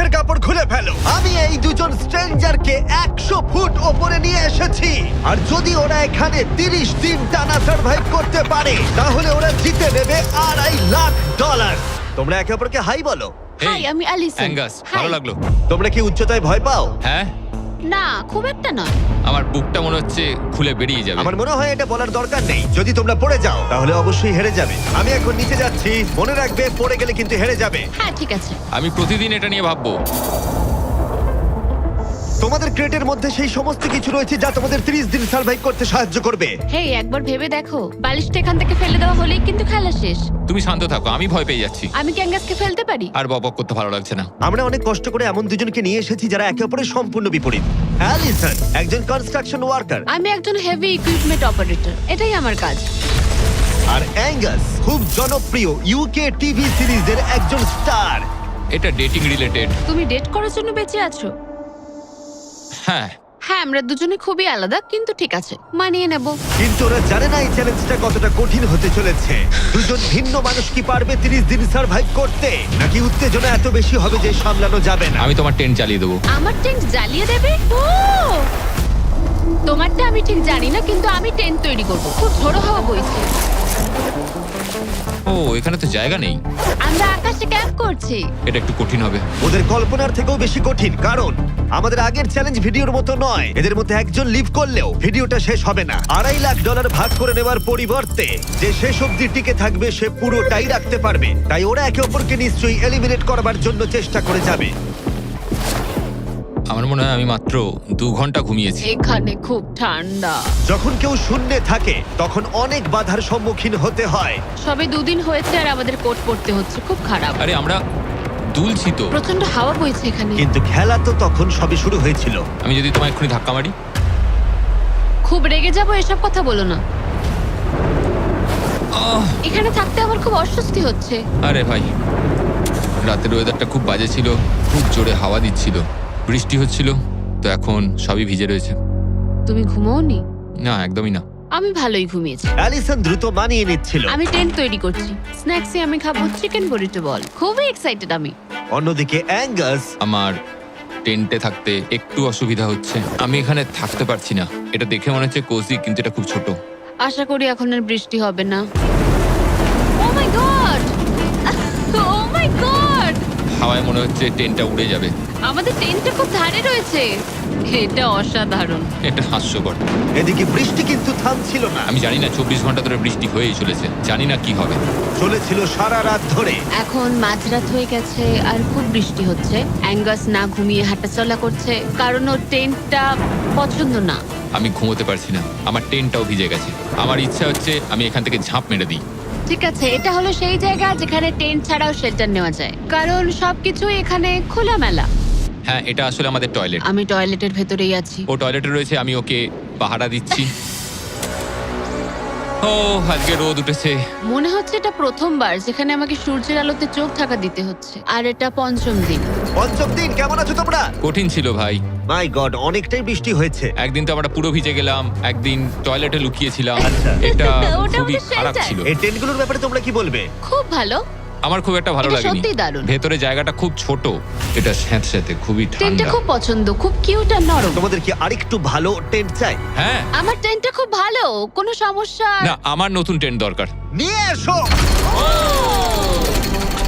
মুখের কাপড় খুলে ফেলো। আমি এই দুজন স্ট্রেঞ্জারকে 100 ফুট ওপরে নিয়ে এসেছি, আর যদি ওরা এখানে 30 দিন টানা সার্ভাইভ করতে পারে তাহলে ওরা জিতে নেবে $2.5 লাখ। তোমরা একে অপরকে হাই বলো। হাই, আমি অ্যালিসন। অ্যাঙ্গাস, ভালো লাগলো। তোমরা কি উচ্চতায় ভয় পাও? হ্যাঁ, না, খুব একটা নয়। আমার বুকটা মনে হচ্ছে খুলে বেরিয়ে যাবে। আমার মনে হয় এটা বলার দরকার নেই। যদি তোমরা পড়ে যাও তাহলে অবশ্যই হেরে যাবে। আমি এখন নিচে যাচ্ছি, মনে রাখবে পড়ে গেলে কিন্তু হেরে যাবে। হ্যাঁ, ঠিক আছে। আমি প্রতিদিন এটা নিয়ে ভাববো। তোমাদের ক্রেটের মধ্যে সেই সমস্ত কিছু রয়েছে যা তোমাদের 30 দিন সার্ভাইভ করতে সাহায্য করবে। হেই, একবার ভেবে দেখো, বালিশটা এখান থেকে ফেলে দেওয়া হলেই কিন্তু খেলা শেষ। তুমি শান্ত থাকো, আমি ভয় পেয়ে যাচ্ছি। আমি ক্যাঙ্গাসকে ফেলতে পারি? আর বকবক করতে ভালো লাগছে না। আমরা অনেক কষ্ট করে এমন দুজনকে নিয়ে এসেছি যারা একে অপরের সম্পূর্ণ বিপরীত। অ্যালিসন একজন কনস্ট্রাকশন ওয়ার্কার, আমি একজন হেভি ইকুইপমেন্ট অপারেটর, এটাই আমার কাজ। আর অ্যাঙ্গাস খুব জনপ্রিয় ইউকে টিভি সিরিজের একজন স্টার। এটা ডেটিং রিলেটেড। তুমি ডেট করার জন্য বেঁচে আছো? হ্যাঁ, হ্যাঁ, আমরা দুজনে খুবই আলাদা, কিন্তু ঠিক আছে, মানিয়ে নেব। কিন্তু ওরা জানে না এই চ্যালেঞ্জটা কতটা কঠিন হতে চলেছে। দুজন ভিন্ন মানুষ কি পারবে 30 দিন সার্ভাইভ করতে, নাকি উত্তেজনা এত বেশি হবে যে সামলানো যাবে না? আমি তোমার টেন্ট চালিয়ে দেবো। আমার টেন্ট জ্বালিয়ে দেবে? ও, তোমারটা আমি ঠিক জানি না, কিন্তু আমি টেন্ট তৈরি করব। খুব ঝোড়ো হাওয়া বইছে। ও, এখানে তো জায়গা নেই। আমরা আকাশে ক্যাম্প করছি। এটা একটু কঠিন হবে। ওদের কল্পনার থেকেও বেশি কঠিন, কারণ আমাদের আগের চ্যালেঞ্জ ভিডিওর মতো নয়। এদের মধ্যে একজন লিভ করলেও ভিডিওটা শেষ হবে না। $2.5 লাখ ভাগ করে নেওয়ার পরিবর্তে যে শেষ অবধি টিকে থাকবে সে পুরোটাই রাখতে পারবে। তাই ওরা একে অপরকে নিশ্চয়ই এলিমিনেট করবার জন্য চেষ্টা করে যাবে। আমার মনে হয় আমি মাত্র 2 ঘন্টা ঘুমিয়েছি। এখানে খুব ঠান্ডা। যখন কেউ শূন্যে থাকে তখন অনেক বাধার সম্মুখীন হতে হয়। সবে 2 দিন হয়েছে আর আমাদের কোট পড়তে হচ্ছে, খুব খারাপ। আরে আমরা দুলছি তো। প্রচন্ড হাওয়া বইছে এখানে। কিন্তু খেলা তো তখন সবে শুরু হয়েছিল। আমি যদি তোমায় এক্ষুনি ধাক্কা মারি? খুব রেগে যাবো, এসব কথা বলো না। আহ! এখানে থাকতে আমার খুব অস্বস্তি হচ্ছে। আরে ভাই, রাতের ওয়েদারটা খুব বাজে ছিল, খুব জোরে হাওয়া দিচ্ছিল, বৃষ্টি হচ্ছিল, তো এখন সবই ভিজে রয়েছে। তুমি ঘুমোওনি? না, একদমই না। আমি ভালোই ঘুমিয়েছি। অ্যালিসন দ্রুত মানিয়ে নিচ্ছিল। আমি টেন্ট তৈরি করছি। স্ন্যাক্সে আমি খাবো চিকেন বুরিটো বল। খুবই এক্সাইটেড আমি। অন্যদিকে অ্যাঙ্গাস আমার টেন্টে থাকতে একটু অসুবিধা হচ্ছে। আমি এখানে থাকতে পারছি না। এটা দেখে মনে হচ্ছে কোজি, কিন্তু এটা খুব ছোট। আশা করি এখন আর বৃষ্টি হবে না। ও my God! O my god! হাওয়ায় মনে হচ্ছে টেন্টটা উড়ে যাবে। আমাদের টেন্টটা খুব ধারে রয়েছে। এটা অসাধারণ। এটা হাস্যকর। এদিকে বৃষ্টি কিন্তু থামছিল না। আমি জানি না, 24 ঘন্টা ধরে বৃষ্টি হয়েই চলেছে। জানি না কি হবে। চলেছিল সারা রাত ধরে। এখন মাঝরাত হয়ে গেছে আর খুব বৃষ্টি হচ্ছে। অ্যাঙ্গাস না ঘুমিয়ে হাঁটাচলা করছে, কারণ ওর টেন্টটা পছন্দ না। আমি ঘুমোতে পারছি না, আমার টেন্টটাও ভিজে গেছে। আমার ইচ্ছা হচ্ছে আমি এখান থেকে ঝাঁপ মেরে দিই। ঠিক আছে, এটা হলো সেই জায়গা যেখানে টেন্ট ছাড়াও শেল্টার নেওয়া যায়, কারণ সবকিছু এখানে খোলামেলা। হ্যাঁ, এটা আসলে আমাদের টয়লেট। আমি টয়লেটের ভেতরেই আছি। ও টয়লেটে রয়েছে, আমি ওকে পাহারা দিচ্ছি। ও, আজকে রোদ উঠেছে। মনে হচ্ছে এটা প্রথমবার যেখানে আমাকে সূর্যের আলোতে চোখ ঢাকা দিতে হচ্ছে, আর এটা 5ম দিন। পঞ্চম দিন, কেমন আছো তোমরা? কঠিন ছিল ভাই। মাই গড, অনেকটাই বৃষ্টি হয়েছে। একদিন তো আমরা পুরো ভিজে গেলাম, একদিন টয়লেটে লুকিয়েছিলাম। আচ্ছা। এটা ওটা খুবই আমাদের খারাপ shelter। ছিল। এই টেন্টগুলোর ব্যাপারে তোমরা কি বলবে? খুব ভালো। আমার খুব একটা ভালো এটা লাগেনি। সত্যিই দারুণ। ভেতরে জায়গাটা খুব ছোট, এটা স্যাঁতস্যাঁতে, খুবই টেন্টটা ঠান্ডা। খুব পছন্দ, খুব কিউট আর নরম। তোমাদের কি আরেকটু ভালো টেন্ট চাই? হ্যাঁ, আমার টেন্টটা খুব ভালো, কোনো সমস্যা। না, আমার নতুন টেন্ট দরকার। নিয়ে এসো।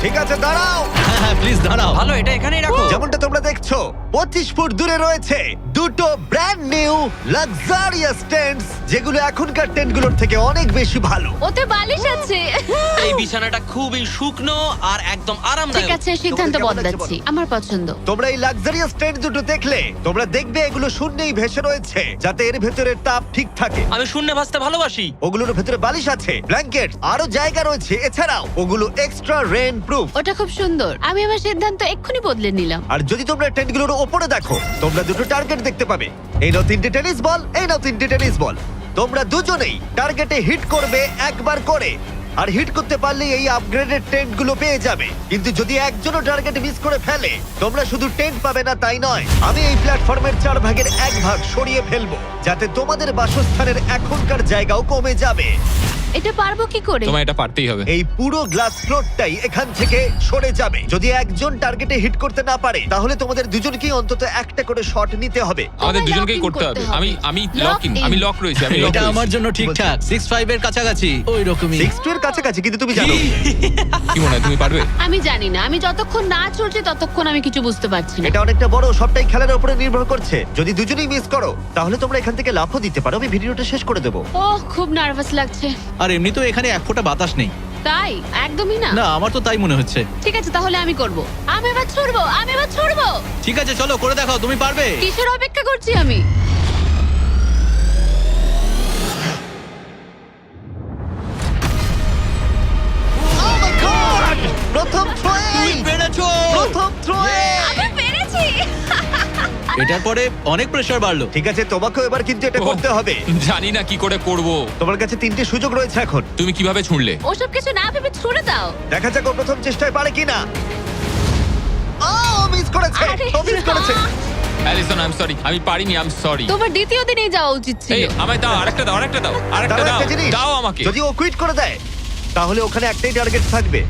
ঠিক আছে, দাঁড়াও। হ্যাঁ প্লিজ দাঁড়াও। ভালো, এটা এখানেই রাখো। যেমনটা তোমরা দেখছো 25 ফুট দূরে রয়েছে দুটো ব্র্যান্ড নিউ লাক্সারিয়াস টেন্টস, যেগুলো এখনকার টেন্টগুলোর থেকে অনেক বেশি ভালো। ওতে বালিশ আছে। এই বিছানাটা খুবই শুকনো আর একদম আরামদায়ক। ঠিক আছে, সিদ্ধান্ত কেমন লাগছে বদলাচ্ছি। বলো? আমার পছন্দ। তোমরা এই লাক্সারিয়াস টেন্ট দুটো দেখলে তোমরা দেখবে এগুলো শূন্যেই ভেসে রয়েছে, যাতে এর ভেতরে তাপ ঠিক থাকে। আমি শূন্যে ভাসতে ভালোবাসি। ওগুলোর ভেতরে বালিশ আছে, ব্ল্যাঙ্কেট, আরো জায়গা রয়েছে। এছাড়াও ওগুলো এক্সট্রা রেন প্রুফ। ওটা খুব সুন্দর। আমি আমার সিদ্ধান্ত এক্ষুনি বদলে নিলাম। আর যদি তোমরা টেন্টগুলোর ওপরে দেখো, তোমরা দুটো টার্গেট দেখতে পাবে। এই নাও 3টে টেনিস বল, এই নাও 3টে টেনিস বল। তোমরা দুজনেই টার্গেটে হিট করবে একবার করে, আর হিট করতে পারলে এই আপগ্রেডেড টেন্টগুলো পেয়ে যাবে। কিন্তু যদি একজনও টার্গেট মিস করে ফেলে, তোমরা শুধু টেন্ট পাবে না তাই নয়, আমি এই প্ল্যাটফর্মের 4 ভাগের 1 ভাগ সরিয়ে ফেলবো, যাতে তোমাদের বাসস্থানের এখনকার জায়গাও কমে যাবে। এটা পারবো কি করে? তোমায় এটা পারতেই হবে। এই পুরো গ্লাস ফ্লোরটাই এখান থেকে সরে যাবে। যদি একজন টার্গেটে হিট করতে না পারে তাহলে তোমাদের দুজনকেই অন্তত একটা করে শট নিতে হবে। আমাদের তোমায় দুজনকেই lock in করতে হবে। করতে হবে। আমি Lock লক ইন, in। আমি লক রয়েছি, আমি লক এটা আমার রয়েছি। জন্য ঠিকঠাক 6-5 এর কাছাকাছি ওই রকমই। 6-2 এর কাছাকাছি, কিন্তু তুমি জানো কি মনে হয় তুমি পারবে? আমি জানি না, আমি যতক্ষণ না চলছি ততক্ষণ আমি কিছু বুঝতে পারছি না। এটা অনেকটা বড়, সবটাই খেলার উপরে নির্ভর করছে। যদি দুজনেই মিস করো তাহলে তোমরা এখান থেকে লাফও দিতে পারো। আমি ভিডিওটা শেষ করে দেবো। ওহ, খুব নার্ভাস লাগছে। আর এমনি তো এখানে এক ফোঁটা বাতাস নেই। তাই? একদমই না। না, আমার তো তাই মনে হচ্ছে। ঠিক আছে, তাহলে আমি করব। আমি এবার ছুড়বো। ঠিক আছে, চলো করে দেখাও, তুমি পারবে। কিসের অপেক্ষা করছি আমি? Oh my God! প্রথম থ্রোয়ে! পেরেছো। প্রথম থ্রোয়ে! আমি পেরেছি। এটার পরে অনেক প্রেসার বাড়লো। ঠিক আছে, তোমাকেও এবার কিন্তু এটা করতে হবে। জানি না কি করে করব। তোমার কাছে 3টে সুযোগ রয়েছে এখন। তুমি কিভাবে ছুঁড়লে? ওসব কিছু না ভেবে ছুড়ে দাও। দেখা যাক ও প্রথম চেষ্টায় পারে কিনা। ও মিস করেছে, আরে ও মিস করেছে। অ্যালিসন, আই এম সরি, আমি পারিনি, আই এম সরি। তোমার দ্বিতীয় দিনেই যাওয়া উচিত ছিল। এই আমায় দাও, আরেকটা দাও, আরেকটা দাও, আরেকটা দাঁড়াও, দাও, একটা জিনিস। দাও আমাকে। যদি ও কুইট করে দেয় তাহলে ওখানে একটাই টার্গেট থাকবে।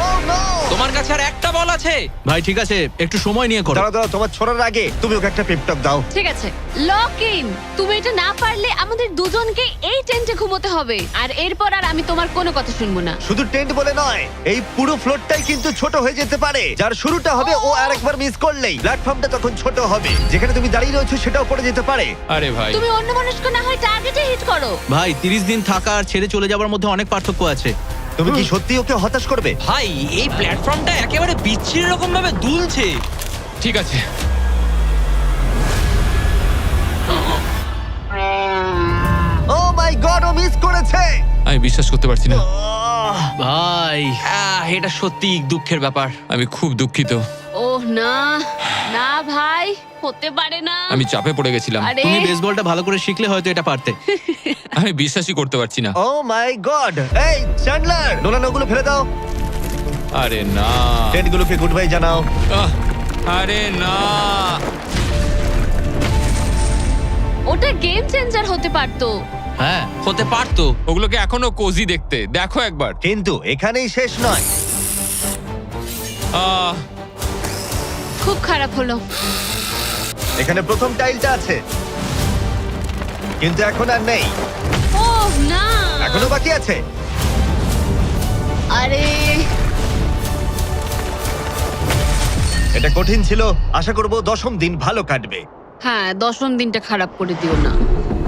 Oh no! তোমার কাছে আর একটা বল আছে। ভাই ঠিক আছে, একটু সময় নিয়ে করো। দাঁড়াও, তোমার ছোড়ার আগে তুমি ওকে একটা পেপ টক দাও। ঠিক আছে, লক ইন। তুমি এটা না পারলে আমাদের দুজনকে এই টেন্টে ঘুমোতে হবে। আর এরপর আর আমি তোমার কোনো কথা শুনবো না। শুধু টেন্ট বলে নয়, এই পুরো ফ্লোরটাই কিন্তু ছোট হয়ে যেতে পারে। যার শুরুটা হবে ও আরেকবার মিস করলেই প্ল্যাটফর্মটা তখন ছোট হবে। যেখানে তুমি দাঁড়িয়ে রয়েছো সেটাও পড়ে যেতে পারে। আরে ভাই, তুমি অন্যমনস্ক না হয় টার্গেটে হিট করো। ভাই 30 দিন থাকা আর ছেড়ে চলে যাওয়ার মধ্যে অনেক পার্থক্য আছে। তুমি কি সত্যি ওকে হতাশ করবে? ভাই এই প্ল্যাটফর্মটা একেবারে বিচ্ছিরি রকম ভাবে দুলছে। ঠিক আছে। ও মাই গড, ও মিস করেছে। আমি বিশ্বাস করতে পারছি না। ভাই এটা সত্যি দুঃখের ব্যাপার। আমি খুব দুঃখিত। ওহ না, না ভাই, হতে পারে না। আমি চাপে পড়ে গেছিলাম। আরে তুমি বেসবলটা ভালো করে শিখলে হয়তো এটা পারতে। আমি বিশ্বাসই করতে পারছি না। ও মাই গড। এই চ্যান্ডলার, নোলান ওগুলো ফেলে দাও। আরে না। টেন্টগুলোকে গুড বাই জানাও। আহ, আরে না। ওটা গেম চেঞ্জার হতে পারতো। হ্যাঁ, হতে পারতো। ওগুলোকে এখনো কোজি দেখতে, দেখো একবার। কিন্তু এখানেই শেষ নয়। আহ, খুব খারাপ হলো। এখানে প্রথম টাইলটা আছে, কিন্তু এখন আর নেই। ওহ না, এখনো বাকি আছে। আরে এটা কঠিন ছিল। আশা করব 10ম দিন ভালো কাটবে। হ্যাঁ, 10ম দিনটা খারাপ করে দিও না।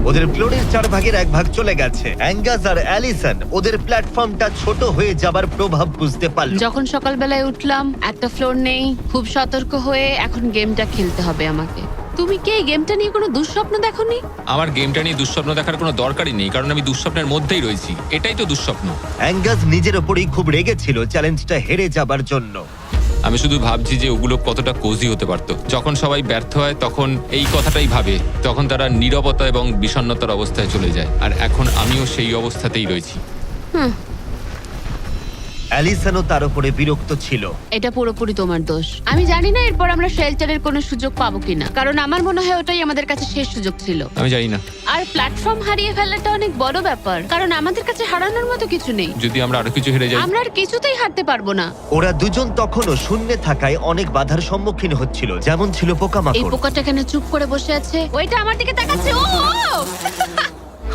ওদের ফ্লোরের 4 ভাগের 1 ভাগ চলে গেছে। অ্যাঙ্গাস আর অ্যালিসন ওদের প্ল্যাটফর্মটা ছোট হয়ে যাবার প্রভাব বুঝতে পারল। যখন সকালবেলায় উঠলাম, একটা ফ্লোর নেই। খুব সতর্ক হয়ে এখন গেমটা খেলতে হবে আমাকে। তুমি কি এই গেমটা নিয়ে কোনো দুঃস্বপ্ন দেখোনি? আমার গেমটা নিয়ে দুঃস্বপ্ন দেখার কোনো দরকারই নেই, কারণ আমি দুঃস্বপ্নের মধ্যেই রয়েছি। এটাই তো দুঃস্বপ্ন। অ্যাঙ্গাস নিজের ওপরই খুব রেগেছিল চ্যালেঞ্জটা হেরে যাবার জন্য। আমি শুধু ভাবছি যে ওগুলো কতটা কোজি হতে পারতো। যখন সবাই ব্যর্থ হয় তখন এই কথাটাই ভাবে, তখন তারা নীরবতা এবং বিষণ্ণতার অবস্থায় চলে যায়। আর এখন আমিও সেই অবস্থাতেই রয়েছি। অ্যালিসনও তার উপরে বিরক্ত ছিল। এটা পুরোপুরি তোমার দোষ। আমি জানি না এরপর আমরা শেল্টারের কোনো সুযোগ পাবো কিনা, কারণ আমার মনে হয় ওটাই আমাদের কাছে শেষ সুযোগ ছিল। আমি জানি না, আর প্ল্যাটফর্ম হারিয়ে ফেলাটা অনেক বড় ব্যাপার, কারণ আমাদের কাছে হারানোর মতো কিছু নেই। যদি আমরা আরো কিছু হেরে যাই। আমরা আর কিছুতেই হারতে পারবো না। ওরা দুজন তখনও শূন্যে থাকায় অনেক বাধার সম্মুখীন হচ্ছিল, যেমন ছিল এই পোকামাকড়। পোকাটা এখানে চুপ করে বসে আছে, ওইটা আমার দিকে তাকাচ্ছে। ও ও!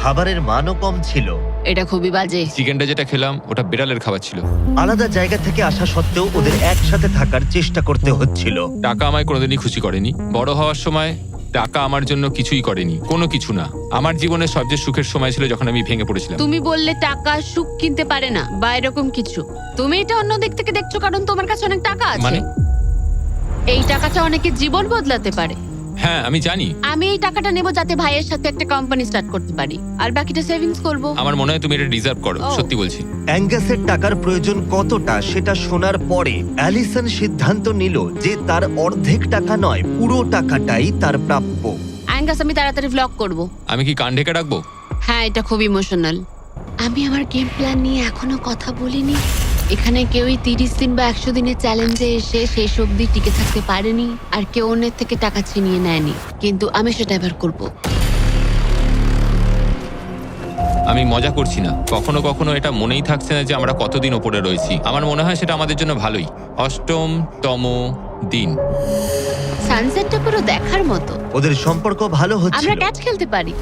খাবারের মানও কম ছিল। এটা খুবই বাজে। চিকেনটা যেটা খেলাম ওটা বিড়ালের খাবার ছিল। আলাদা জায়গা থেকে আসা সত্ত্বেও ওদের একসাথে থাকার চেষ্টা করতে হচ্ছিল। টাকা আমায় কোনোদিনই খুশি করেনি। বড় হওয়ার সময় টাকা আমার জন্য কিছুই করেনি, কোনো কিছু না। আমার জীবনের সবচেয়ে সুখের সময় ছিল যখন আমি ভেঙে পড়েছিলাম। তুমি বললে টাকা সুখ কিনতে পারে না বা এরকম কিছু। তুমি এটা অন্য দিক থেকে দেখছো কারণ তোমার কাছে অনেক টাকা আছে। মানে? এই টাকাটা অনেকের জীবন বদলাতে পারে। হ্যাঁ আমি জানি। আমি এই টাকাটা নেব যাতে ভাইয়ের সাথে একটা কোম্পানি স্টার্ট করতে পারি, আর বাকিটা সেভিংস করব। আমার মনে হয় তুমি এটা ডিজার্ভ করো, ও। সত্যি বলছি। অ্যাঙ্গাসের টাকার প্রয়োজন কতটা সেটা শোনার পরে অ্যালিসন সিদ্ধান্ত নিল যে তার অর্ধেক টাকা নয়, পুরো টাকাটাই তার প্রাপ্য। অ্যাঙ্গাস, আমি তাড়াতাড়ি ভ্লগ করব। আমি কি কান ঢেকে রাখবো? হ্যাঁ, এটা খুব ইমোশনাল। আমি আমার গেম প্ল্যান নিয়ে এখনো কথা বলিনি। এখানে কেউই 30 দিন বা 100 দিনের চ্যালেঞ্জে এসে শেষ অবধি টিকে থাকতে পারেনি, আর কেউ অন্যের থেকে টাকা ছিনিয়ে নেয়নি। কিন্তু আমি সেটা এবার করব। আমি মজা করছি না, কখনো কখনো এটা মনেই থাকছে না যে আমরা কতদিন ওপরে রয়েছি। আমার মনে হয় সেটা আমাদের জন্য ভালোই। 8তম দিন। সানসেটটা পুরো দেখার মতো। ওদের সম্পর্ক ভালো হচ্ছে। আমরা ক্যাচ খেলতে পারি।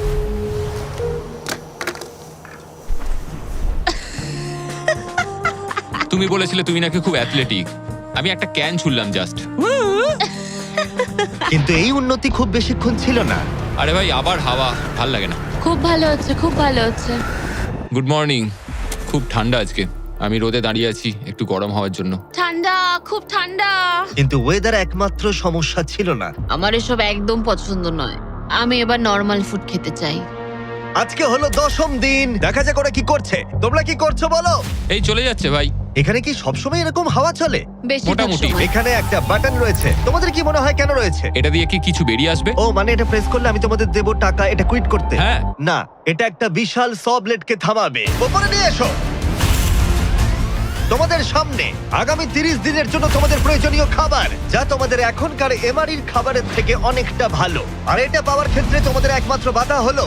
তুমি বলেছিলে তুমি নাকি খুব অ্যাথলেটিক। আমি একটা ক্যান ছুড়লাম জাস্ট। কিন্তু এই উন্নতি খুব বেশিক্ষণ ছিল না। আরে ভাই, আবার হাওয়া, ভাল লাগে না। খুব ভালো হচ্ছে, খুব ভালো হচ্ছে। Good morning. খুব ঠান্ডা আজকে। আমি রোদে দাঁড়িয়ে আছি একটু গরম হওয়ার জন্য। ঠান্ডা, খুব ঠান্ডা। কিন্তু ওয়েদার একমাত্র সমস্যা ছিল না। আমার এসব একদম পছন্দ নয়। আমি এবার নর্মাল ফুড খেতে চাই। আজকে হলো 10ম দিন। দেখা যাক ওরা কি করছে। তোমরা কি করছো বলো? এই চলে যাচ্ছে ভাই। এখানে কি সবসময় এরকম হাওয়া চলে? বেশিরভাগ মোটামুটি। সময়। এখানে একটা বাটন রয়েছে। তোমাদের কি মনে হয় কেন রয়েছে? এটা দিয়ে কি কিছু বেরিয়ে আসবে? ও মানে এটা প্রেস করলে আমি তোমাদের দেব টাকা এটা কুইট করতে? হ্যাঁ। না, এটা একটা বিশাল স ব্লেডকে থামাবে। ওপরে নিয়ে এসো। তোমাদের সামনে আগামী 30 দিনের জন্য তোমাদের প্রয়োজনীয় খাবার, যা তোমাদের এখনকার এমআরির খাবারের থেকে অনেকটা ভালো। আর এটা পাওয়ার ক্ষেত্রে তোমাদের একমাত্র বাধা হলো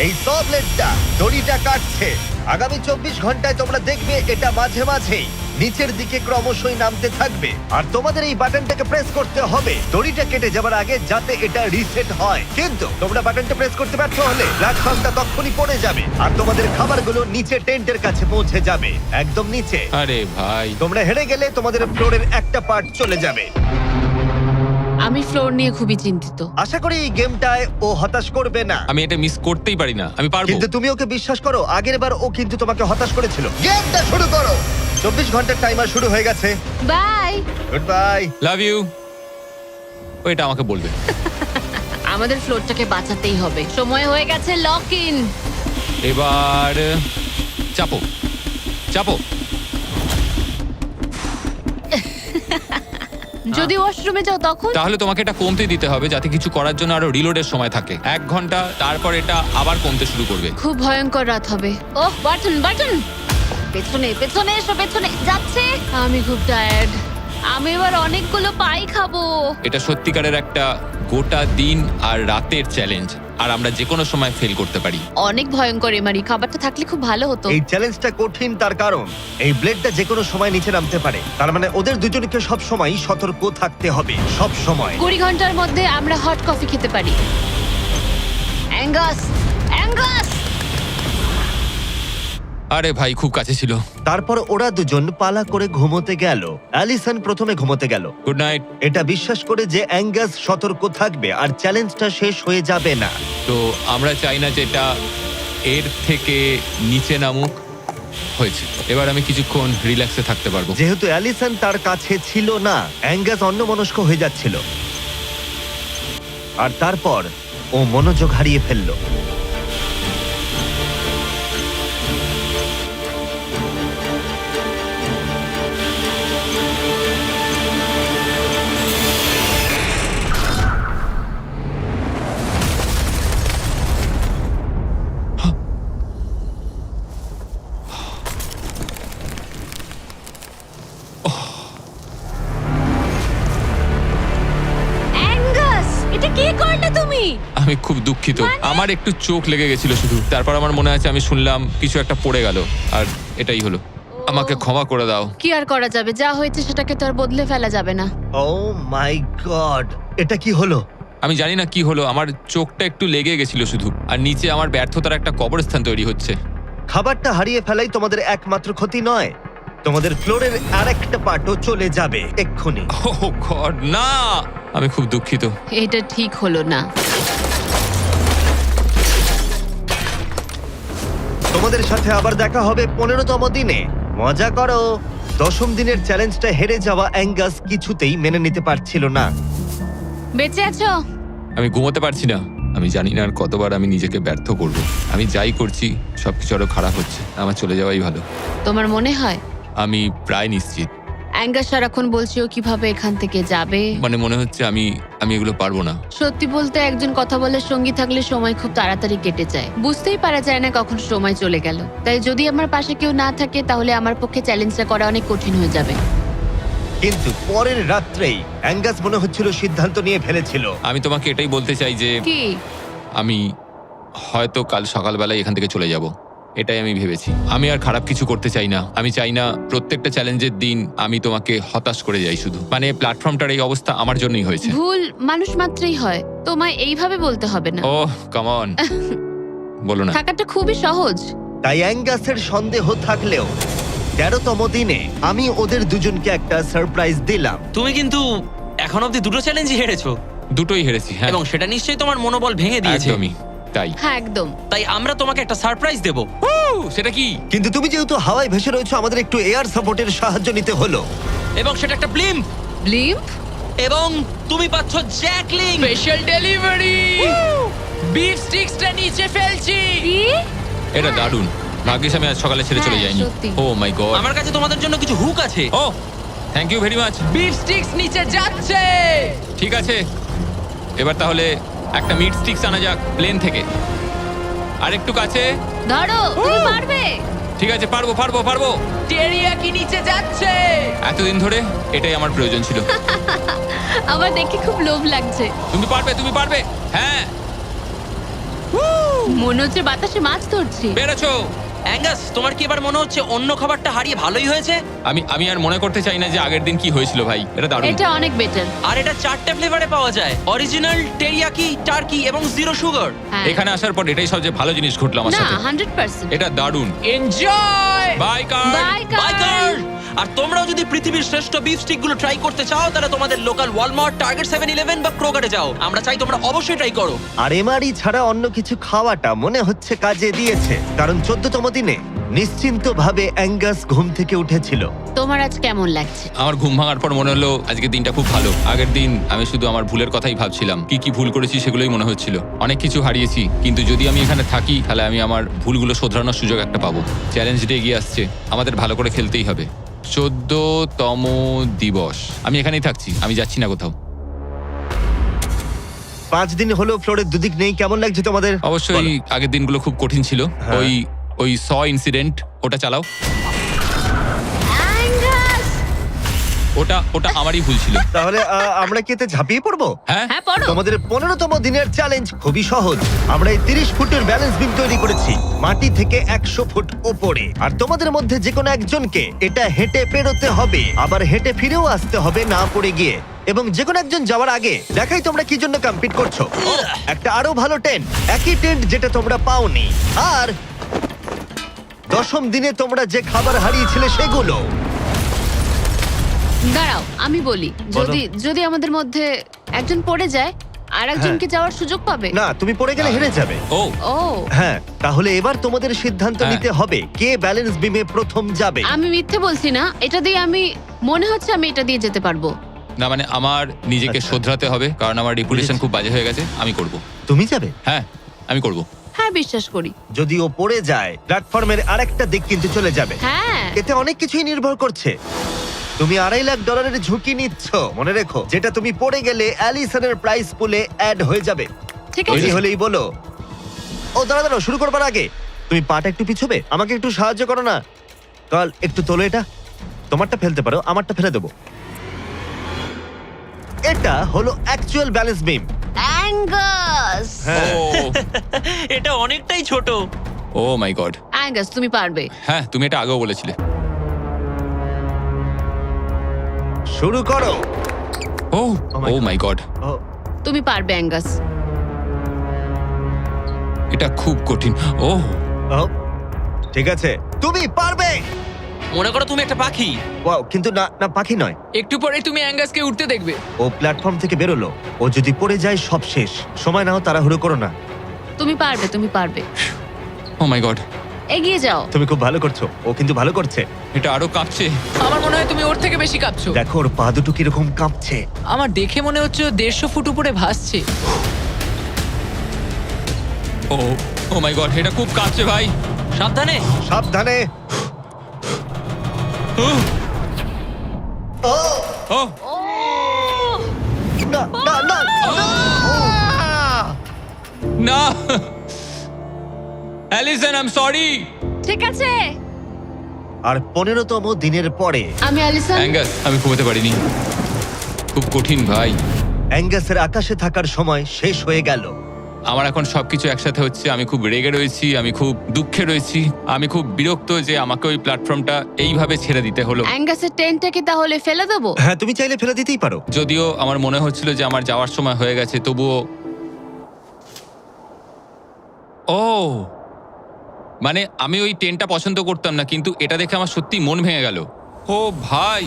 এই স ব্লেডটা দড়িটা কাটছে। আগামী 24 ঘন্টায় তোমরা দেখবে এটা মাঝে মাঝেই নিচের দিকে ক্রমশই নামতে থাকবে। আর তোমাদের এই বাটনটাকে প্রেস করতে হবে দড়িটা কেটে যাবার আগে, যাতে এটা রিসেট হয়। কিন্তু তোমরা বাটনটা প্রেস করতে ব্যর্থ হলে প্ল্যাটফর্মটা তখনই পড়ে যাবে আর তোমাদের খাবারগুলো নিচে টেন্টের কাছে পৌঁছে যাবে, একদম নিচে। আরে ভাই, তোমরা হেরে গেলে তোমাদের ফ্লোরের একটা পার্ট চলে যাবে। আমি ফ্লোর নিয়ে খুবই চিন্তিত। আশা করি এই গেমটায় ও হতাশ করবে না। আমি এটা মিস করতেই পারি না। আমি পারবো। কিন্তু তুমি ওকে বিশ্বাস করো, আগের বার ও কিন্তু তোমাকে হতাশ করেছিল। গেমটা শুরু করো। 24 ঘন্টার টাইমার শুরু হয়ে গেছে। Bye. Goodbye. Love you. ওইটা আমাকে বলবে। আমাদের ফ্লোরটাকে বাঁচাতেই হবে। সময় হয়ে গেছে লক ইন। এবার চাপো চাপো। যদি ওয়াশরুমে যাও তখন? তাহলে তোমাকে এটা কমতে দিতে হবে যাতে কিছু করার জন্য আরো রিলোডের সময় থাকে। 1 ঘন্টা, তারপর এটা আবার কমতে শুরু করবে। খুব ভয়ঙ্কর রাত হবে। ওহ, বাটন বাটন। পেছনে পেছনে এসো, পেছনে যাচ্ছে। আমি খুব টায়ার্ড। আমি এবার অনেকগুলো পাই খাবো। এটা সত্যিকারের একটা গোটা দিন আর রাতের চ্যালেঞ্জ, আর আমরা যে কোনো সময় ফেল করতে পারি। অনেক ভয়ঙ্কর এমারি। খাবারটা থাকলে খুব ভালো হতো। এই চ্যালেঞ্জটা কঠিন তার কারণ এই ব্লেডটা যে কোনো সময় নিচে নামতে পারে। তার মানে ওদের দুজনকে সব সময় সতর্ক থাকতে হবে, সব সময়। 20 ঘন্টার মধ্যে আমরা হট কফি খেতে পারি। Angus, Angus. আরে ভাই, খুব কাছে ছিল। তারপর ওরা দুজন পালা করে ঘুমোতে গেল। অ্যালিসন প্রথমে ঘুমোতে গেল, গুড নাইট। এটা বিশ্বাস করে যে অ্যাঙ্গাস সতর্ক থাকবে আর চ্যালেঞ্জটা শেষ হয়ে যাবে না। তো আমরা চাই না যে এটা এর থেকে নিচে নামুক। হয়েছে, এবার আমি কিছুক্ষণ রিল্যাক্সে থাকতে পারবো। যেহেতু অ্যালিসন তার কাছে ছিল না, অ্যাঙ্গাস অন্যমনস্ক হয়ে যাচ্ছিল। আর তারপর ও মনোযোগ হারিয়ে ফেললো। অ্যাঙ্গাস, এটা কি করলে তুমি? আমি খুব দুঃখিত। আমার একটু চোখ লেগে গেছিল শুধু। তারপর আমার মনে আছে আমি শুনলাম কিছু একটা পড়ে গেল, আর এটাই হলো। আমাকে ক্ষমা করে দাও। কি আর করা যাবে? যা হয়েছে সেটাকে তো আর বদলে ফেলা যাবে না। ও মাই গড, এটা কি হলো? আমি জানি না কি হলো, আমার চোখটা একটু লেগে গেছিল শুধু, আর নিচে আমার ব্যর্থতার একটা কবরস্থান তৈরি হচ্ছে। খাবারটা হারিয়ে ফেলাই তোমাদের একমাত্র ক্ষতি নয়, তোমাদের ফ্লোরের আরেকটা পার্টও চলে যাবে এক্ষুনি। ওহ গড, না! আমি খুব দুঃখিত। এটা ঠিক হলো না। তোমাদের সাথে আবার দেখা হবে 15তম দিনে। মজা করো। 10ম দিনের চ্যালেঞ্জটা হেরে যাওয়া অ্যাঙ্গাস কিছুতেই মেনে নিতে পারছিল না। বেঁচে আছো? আমি ঘুমোতে পারছি না। আমি জানি না আর কতবার আমি নিজেকে ব্যর্থ করব। আমি যাই করছি সবকিছু আরো খারাপ হচ্ছে। আমার চলে যাওয়াই ভালো। তোমার মনে হয়? আমি প্রায় নিশ্চিত। অ্যাঙ্গাস সারাক্ষণ বলছে ও কিভাবে এখান থেকে যাবে। মানে মনে হচ্ছে আমি এগুলো পারবো না। সত্যি বলতে একজন কথা বলার সঙ্গী থাকলে সময় খুব তাড়াতাড়ি কেটে যায়, বুঝতেই পারা যায় না কখন সময় চলে গেল। তাই যদি আমার পাশে কেউ না থাকে তাহলে আমার পক্ষে চ্যালেঞ্জটা করা অনেক কঠিন হয়ে যাবে। কিন্তু পরের রাত্রেই অ্যাঙ্গাস মনে হচ্ছিল সিদ্ধান্ত নিয়ে ফেলেছিল। আমি তোমাকে এটাই বলতে চাই যে কি? আমি হয়তো কাল সকালবেলায় এখান থেকে চলে যাব, এটাই আমি ভেবেছি। আমি আর খারাপ কিছু করতে চাই না। আমি চাই না প্রত্যেকটা চ্যালেঞ্জের দিন আমি তোমাকে হতাশ করে যাই শুধু। মানে প্ল্যাটফর্মটার এই অবস্থা আমার জন্যই হয়েছে। ভুল মানুষ মাত্রই হয়, তোমায় এইভাবে বলতে হবে না। ওহ কাম অন, বলো না। থাকাটা খুবই সহজ। তাই অ্যাঙ্গাসের সন্দেহ থাকলেও 13তম দিনে আমি ওদের দুজনকে একটা সারপ্রাইজ দিলাম। তুমি কিন্তু এখন অব্দি দুটো চ্যালেঞ্জই হেরেছো, দুটোই হেরেছি, হ্যাঁ। এবং সেটা নিশ্চয়ই তোমার মনোবল ভেঙে দিয়েছে। একদমই তাই। হ্যাঁ একদম। তাই আমরা তোমাকে একটা সারপ্রাইজ দেব। সেটা কি? কিন্তু তুমি যেহেতু হাওয়ায় ভেসে রয়েছো, আমাদের একটু এয়ার সাপোর্টের সাহায্য নিতে হলো। এবং সেটা একটা ব্লিম্প। ব্লিম্প? এবং তুমি পাচ্ছ জ্যাকলিং। স্পেশাল ডেলিভারি, বিফ স্টিক্সটা নিচে ফেলছি। কি? এটা দারুণ। ভাগ্যিস আমি আজ সকালে ছেড়ে চলে হ্যাঁ, যাইনি। সত্যি। Oh my God. আমার কাছে তোমাদের জন্য কিছু হুক আছে। Oh thank you very much. Beef sticks নিচে যাচ্ছে। ঠিক আছে, এবার তাহলে একটা মিট স্টিক্স আনা যাক প্লেন থেকে। আর একটু কাছে। ধরো, তুমি পারবে। ঠিক আছে, পারবো পারবো পারবো। টেরিয়াকি নিচে যাচ্ছে। এতদিন ধরে এটাই আমার প্রয়োজন ছিল। আমার দেখে খুব লোভ লাগছে। তুমি পারবে, তুমি পারবে। হ্যাঁ, মনে হচ্ছে বাতাসে মাছ ধরছি। পেরেছো। অ্যাঙ্গাস, তোমার কি এবার মনে হচ্ছে অন্য খাবারটা হারিয়ে ভালোই হয়েছে? আমি আর মনে করতে চাই না যে আগের দিন কি হয়েছিল ভাই। এটা দারুণ। এটা অনেক বেটার। আর এটা 4টে ফ্লেভারে পাওয়া যায়, অরিজিনাল, টেরিয়াকি, টার্কি এবং জিরো সুগার। এখানে আসার পর এটাই সবচেয়ে ভালো জিনিস ঘটলো আমার না, সাথে। 100%। এটা দারুণ। Enjoy. Bye car. Bye bye car. Car. আর তোমরাও যদি পৃথিবীর শ্রেষ্ঠ বিফ স্টিক গুলো ট্রাই করতে চাও, তাহলে তোমাদের লোকাল ওয়ালমার্ট, টার্গেট, 7-Eleven বা ক্রোগারে যাও। আমরা চাই তোমরা অবশ্যই ট্রাই করো। আর এমআরই ছাড়া অন্য কিছু খাওয়াটা মনে হচ্ছে কাজে দিয়েছে, কারণ 14তম দিনে নিশ্চিন্তভাবে অ্যাঙ্গাস ঘুম থেকে উঠেছিল। তোমার আজ কেমন লাগছে? আমার ঘুম ভাঙার পর মনে হলো আজকের দিনটা খুব ভালো। আগের দিন আমি শুধু আমার ভুলের কথাই ভাবছিলাম, কি কি ভুল করেছি সেগুলোই মনে হচ্ছিল। অনেক কিছু হারিয়েছি, কিন্তু যদি আমি এখানে থাকি তাহলে আমি আমার ভুলগুলো শোধরানোর সুযোগ একটা পাবো। চ্যালেঞ্জটা এগিয়ে আসছে, আমাদের ভালো করে খেলতেই হবে। 14তম দিবস। আমি এখানেই থাকছি, আমি যাচ্ছি না কোথাও। 5 দিন হলো ফ্লোরের দুদিক নেই, কেমন লাগছে তোমাদের? অবশ্যই বলো। আগের দিনগুলো খুব কঠিন ছিল। হ্যাঁ। ওই ইনসিডেন্ট, ওটা চালাও। অ্যাঙ্গাস! ওটা আমারই ভুল ছিল। তাহলে আমরা কি এতে ঝাঁপিয়ে পড়বো? হ্যাঁ, হ্যাঁ, পড়ো। তোমাদের 15তম দিনের চ্যালেঞ্জ খুবই সহজ। আমরা এই 30 ফুটের ব্যালেন্স বিম তৈরি করেছি মাটি থেকে 100 ফুট ওপরে, আর তোমাদের মধ্যে যে কোনো একজনকে এটা হেঁটে পেরোতে হবে, আবার হেঁটে ফিরেও আসতে হবে না পড়ে গিয়ে। এবং যে কোনো একজন যাওয়ার আগে দেখাই তোমরা কি জন্য কম্পিট করছো। একটা আরো ভালো টেন্ট, একই টেন্ট যেটা তোমরা পাওনি। আর 10ম দিনে তোমরা যে খাবার হারিয়েছিলে সেগুলো। দাঁড়াও, আমি বলি, যদি আমাদের মধ্যে একজন পড়ে যায় আর একজনকে যাওয়ার সুযোগ পাবে। না, তুমি পড়ে গেলে হেরে যাবে। ও ও, হ্যাঁ, তাহলে এবার তোমাদের সিদ্ধান্ত হ্যাঁ। নিতে হবে কে ব্যালেন্স বিমে প্রথম যাবে। আমি মিথ্যে বলছি না, এটা দিয়ে মনে হচ্ছে আমি এটা দিয়ে যেতে পারবো। না, মানে আমার নিজেকে আচ্ছা। শোধরাতে হবে, কারণ আমার রেপুটেশন খুব বাজে হয়ে গেছে। আমি করব। তুমি যাবে? হ্যাঁ, আমি করব। হ্যাঁ, বিশ্বাস করি। যদি ও পড়ে যায়, প্ল্যাটফর্মের আরেকটা দিক কিন্তু চলে যাবে। হ্যাঁ, এতে অনেক কিছুই নির্ভর করছে। তুমি $2.5 লাখ ঝুঁকি নিচ্ছ, মনে রেখো, যেটা তুমি পড়ে গেলে অ্যালিসনের প্রাইস পুলে অ্যাড হয়ে যাবে। ঠিক তৈরি আছে। হলেই বলো। ও দাঁড়াও, শুরু করবার আগে তুমি পাটা একটু পিছবে, আমাকে একটু সাহায্য করো না। কাল একটু তোলো এটা, তোমারটা ফেলতে পারো, আমারটা ফেলে দেবো। এটা হলো অ্যাকচুয়াল ব্যালেন্স বিম। অ্যাঙ্গাস! হ্যাঁ, এটা অনেকটাই ছোট। ও মাই গড। অ্যাঙ্গাস, তুমি পারবে। হ্যাঁ, তুমি এটা আগেও বলেছিলে। শুরু করো। Oh Oh my oh God. My God, oh, তুমি পারবে অ্যাঙ্গাস। এটা খুব কঠিন। ও ও, ঠিক আছে, তুমি পারবে। মনে করো তুমি একটা পাখি। ওয়াও, কিন্তু না না, পাখি নয়। একটু পরে তুমি অ্যাঙ্গাসকে উঠতে দেখবে। ও প্ল্যাটফর্ম থেকে বেরোলো, ও যদি পড়ে যায় সব শেষ। সময় নাও, তাড়াহুড়ো করো না। তুমি পারবে, তুমি পারবে। ও মাই গড, এগিয়ে যাও। তুমি খুব ভালো করছো, ও কিন্তু ভালো করছে। এটা আরো কাঁপছে। আমার মনে হয় তুমি ওর থেকে বেশি কাঁপছো। দেখো ওর পা দুটো কিরকম কাঁপছে। আমার দেখে মনে হচ্ছে ও 150 ফুট উপরে ভাসছে। ও মাই গড, এটা খুব কাঁপছে ভাই। সাবধানে। সাবধানে। Allison, I am sorry. ঠিক আছে। আর 15তম দিনের পরে আমি অ্যালিসন। অ্যাঙ্গাস, আমি ঘুমোতে পারিনি, খুব কঠিন ভাই। অ্যাঙ্গাসের আকাশে থাকার সময় শেষ হয়ে গেল। আমার এখন সবকিছু একসাথে হচ্ছে। আমি খুব রেগে রয়েছি, আমি খুব দুঃখে রয়েছি, আমি খুব বিরক্ত যে আমাকে ওই প্ল্যাটফর্মটা এইভাবে ছেড়ে দিতে হলো। অ্যাঙ্গাসের টেন্টটাকে তাহলে ফেলে দেবো? হ্যাঁ, তুমি চাইলে ফেলে দিতেই পারো। যদিও আমার মনে হচ্ছিল যে আমার যাওয়ার সময় হয়ে গেছে, তবুও ও মানে আমি ওই টেন্টটা পছন্দ করতাম না, কিন্তু এটা দেখে আমার সত্যি মন ভেঙে গেল। ও ভাই,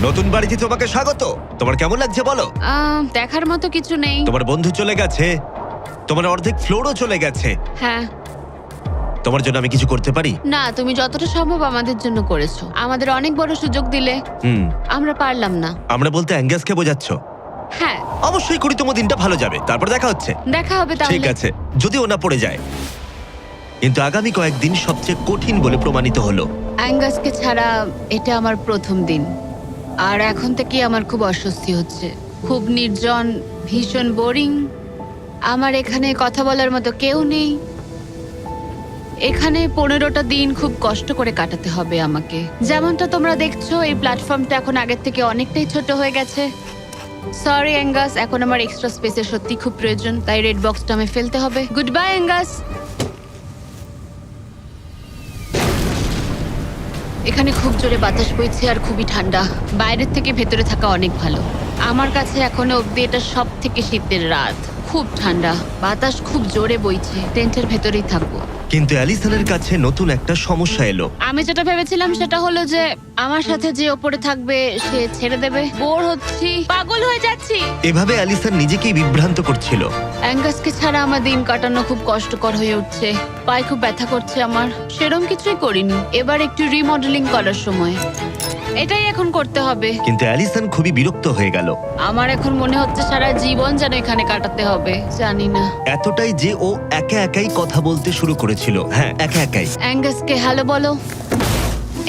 নতুন বাড়িতে তোমাকে স্বাগত। তোমার কেমন লাগছে বলো? দেখার মতো কিছু নেই। তোমার বন্ধু চলে গেছে, তোমার অর্ধেক ফ্লোরও চলে গেছে। হ্যাঁ। তোমার জন্য আমি কিছু করতে পারি? না, তুমি যতটা সম্ভব আমাদের জন্য করেছো। আমাদের অনেক বড় সুযোগ দিলে, আমরা পারলাম না। আমরা বলতে অ্যাঙ্গাসকে বোঝাচ্ছ? হ্যাঁ। অবশ্যই করি, তোমার দিনটা ভালো যাবে। তারপর দেখা হচ্ছে। দেখা হবে তাহলে। ঠিক আছে, যদি ও না পড়ে যায়। কিন্তু আগামী কয়েকদিন সবচেয়ে কঠিন বলে প্রমাণিত হলো। অ্যাঙ্গাসকে ছাড়া এটা আমার প্রথম দিন, আর এখন থেকে আমার খুব অস্বস্তি হচ্ছে। খুব নির্জন, ভীষণ বোরিং। আমার এখানে কথা বলার মতো কেউ নেই। এখানে 15টা দিন খুব কষ্ট করে কাটাতে হবে আমাকে। যেমনটা তোমরা দেখছো, এই প্ল্যাটফর্মটা এখন আগের থেকে অনেকটাই ছোট হয়ে গেছে। সরি অ্যাঙ্গাস, এখন আমার এক্সট্রা স্পেসের সত্যি খুব প্রয়োজন, তাই রেড বক্সটা আমি ফেলতে হবে। Good bye Angus. এখানে খুব জোরে বাতাস বইছে আর খুবই ঠান্ডা। বাইরের থেকে ভেতরে থাকা অনেক ভালো। আমার কাছে এখনো অব্দি এটা সব থেকে শীতের রাত। খুব ঠান্ডা, বাতাস খুব জোরে বইছে। টেন্টের ভেতরেই থাকবো। কিন্তু অ্যালিসনের কাছে নতুন একটা সমস্যা এলো। আমি যেটা ভেবেছিলাম সেটা হলো যে আমার সাথে যে ওপরে থাকবে সে ছেড়ে দেবে। বোর হচ্ছি, পাগল হয়ে যাচ্ছি। এভাবে অ্যালিসন নিজেকেই বিভ্রান্ত করছিল। অ্যাঙ্গাসকে ছাড়া আমার দিন কাটানো খুব কষ্টকর হয়ে উঠছে। পায়ে খুব ব্যথা করছে আমার। সেরম কিছুই করিনি। এবার একটু রিমডেলিং করার সময়। এটাই এখন করতে হবে। কিন্তু অ্যালিসন খুবই বিরক্ত হয়ে গেল। আমার এখন মনে হচ্ছে সারা জীবন যেন এখানে কাটাতে হবে। জানি না। এতটাই যে ও একা একাই কথা বলতে শুরু করেছিল। হ্যাঁ, একা একাই। অ্যাঙ্গাসকে হ্যালো বলো।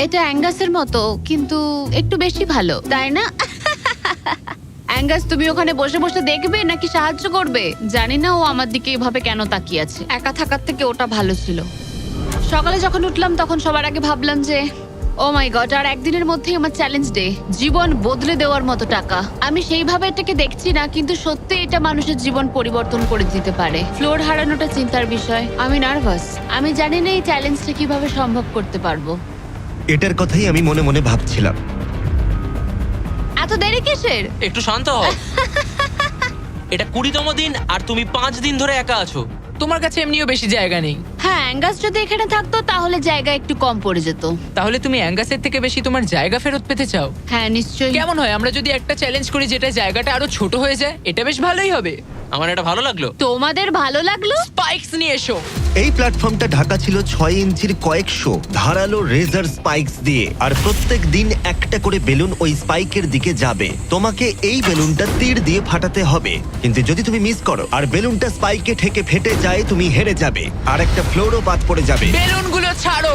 এটা অ্যাঙ্গাসের মতো, কিন্তু একটু বেশি ভালো, তাই না? অ্যাঙ্গাস, তুমি ওখানে বসে বসে দেখবে নাকি সাহায্য করবে? জানি না ও আমার দিকে এভাবে কেন তাকিয়ে আছে। একা থাকার থেকে ওটা ভালো ছিল। সকালে যখন উঠলাম তখন সবার আগে ভাবলাম যে ও মাই গড, আর একদিনের মধ্যেই আমার চ্যালেঞ্জ ডে। জীবন বদলে দেওয়ার মতো টাকা। আমি সেইভাবে এটাকে দেখছি না, কিন্তু সত্যি এটা মানুষের জীবন পরিবর্তন করে দিতে পারে। ফ্লোর হারানোটা চিন্তার বিষয়। আমি নার্ভাস। আমি জানি না এই চ্যালেঞ্জটা কিভাবে সম্ভব করতে পারবো। এটার কথাই আমি মনে মনে ভাবছিলাম। এত দেরি কিসের? একটু শান্ত হও। এটা 20তম দিন আর তুমি 5 দিন ধরে একা আছো। তোমার কাছে এমনিও বেশি জায়গা নেই। হ্যাঁ, অ্যাঙ্গাস যদি এখানে থাকতো তাহলে জায়গা একটু কম পড়ে যেত। তাহলে তুমি অ্যাঙ্গাসের থেকে বেশি তোমার জায়গা ফেরত পেতে চাও? হ্যাঁ, নিশ্চয়ই। কেমন হয় আমরা যদি একটা চ্যালেঞ্জ করি যেটা জায়গাটা আরো ছোট হয়ে যায়? এটা বেশ ভালোই হবে। আমার এটা ভালো লাগলো। তোমাদের ভালো লাগলো? স্পাইকস নিয়ে এসো। এই প্ল্যাটফর্মটা ঢাকা ছিল 6 ইঞ্চির কয়েকশো ধারালো রেজার স্পাইকস দিয়ে। আর প্রত্যেক দিন একটা করে বেলুন ওই স্পাইকের দিকে যাবে। তোমাকে এই বেলুনটা তীর দিয়ে ফাটাতে হবে, কিন্তু যদি তুমি মিস করো আর বেলুনটা স্পাইকে ঠেকে ফেটে যায়, তুমি হেরে যাবে আর একটা ফ্লোরও বাদ পড়ে যাবে। বেলুনগুলো ছাড়ো।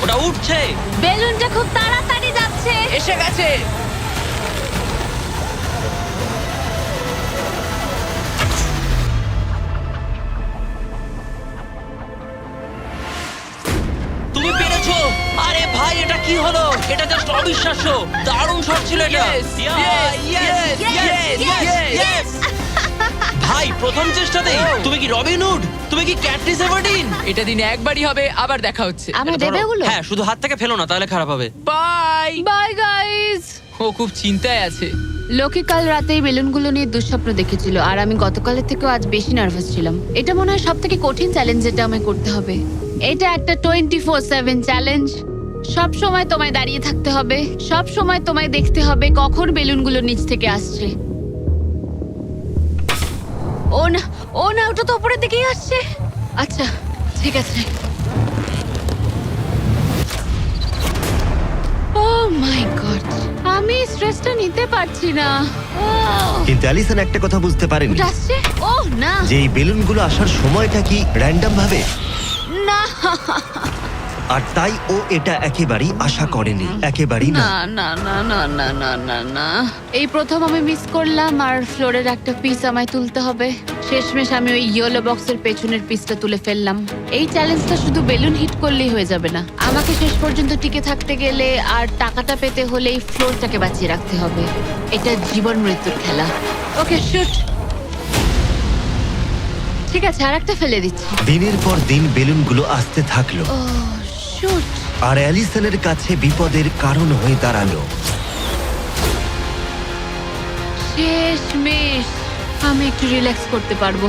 ওটা উঠছে। বেলুনটা খুব তাড়াতাড়ি যাচ্ছে। এসে গেছে। তুমি পেরেছো। আরে ভাই, এটা কি হলো? এটা জাস্ট অবিশ্বাস্য। দারুণ শট ছিল এটা। Yes, Yeah, yes, yes, yes, yes. ভাই, প্রথম চেষ্টাতেই তুমি কি রবিন হুড? তুমি কি ক্যাটরিস এভারডিন? এটা দিনে একবারই হবে, আবার দেখা হচ্ছে। আমার দেবে ওগুলো? হ্যাঁ, শুধু হাত থেকে ফেলো না, তাহলে খারাপ হবে। বাই। Bye guys. ও খুব চিন্তায় আছে। লোকে কাল রাতেই বেলুনগুলো নিয়ে দুঃস্বপ্ন দেখেছিল, আর আমি গতকালের থেকেও আজ বেশি নার্ভাস ছিলাম। এটা মনে হয় সব থেকে কঠিন চ্যালেঞ্জ যেটা আমায় করতে হবে। এটা একটা 24/7 চ্যালেঞ্জ। সব সময় তোমায় দাঁড়িয়ে থাকতে হবে। সব সময় তোমায় দেখতে হবে কখন বেলুনগুলো নিচ থেকে আসছে। ও না, ও না, ওটা তো উপরের দিকেই আসছে। আচ্ছা, ঠিক আছে। ও মাই গড, আমি স্ট্রেসটা নিতে পারছি না। কিন্তু অ্যালিসন একটা কথা বুঝতে পারেনি, ওটা আসছে। ও না, যে এই বেলুনগুলো আসার সময়টা কি র্যান্ডম ভাবে। না। আর তাই ও এটা একেবারেই আশা করেনি, একেবারেই না। না না না না না না না না, এই প্রথম আমি মিস করলাম আর ফ্লোরের একটা পিস আমায় তুলতে হবে। শেষমেশ আমি ওই ইয়েলো বক্সের পেছনের পিসটা তুলে ফেললাম। এই চ্যালেঞ্জটা শুধু বেলুন হিট করলেই হয়ে যাবে না, আমাকে শেষ পর্যন্ত টিকে থাকতে গেলে আর টাকাটা পেতে হলে এই ফ্লোরটাকে বাঁচিয়ে রাখতে হবে। এটা জীবন মৃত্যুর খেলা। ওকে শুট। ঠিক আছে, আর একটা ফেলে দিচ্ছি। দিনের পর দিন বেলুনগুলো আসতে থাকলো ও শুট। আর অ্যালিসনের কাছে বিপদের কারণ হয়ে দাঁড়ালো। শেষমেশ আমি একটু রিল্যাক্স করতে পারবো।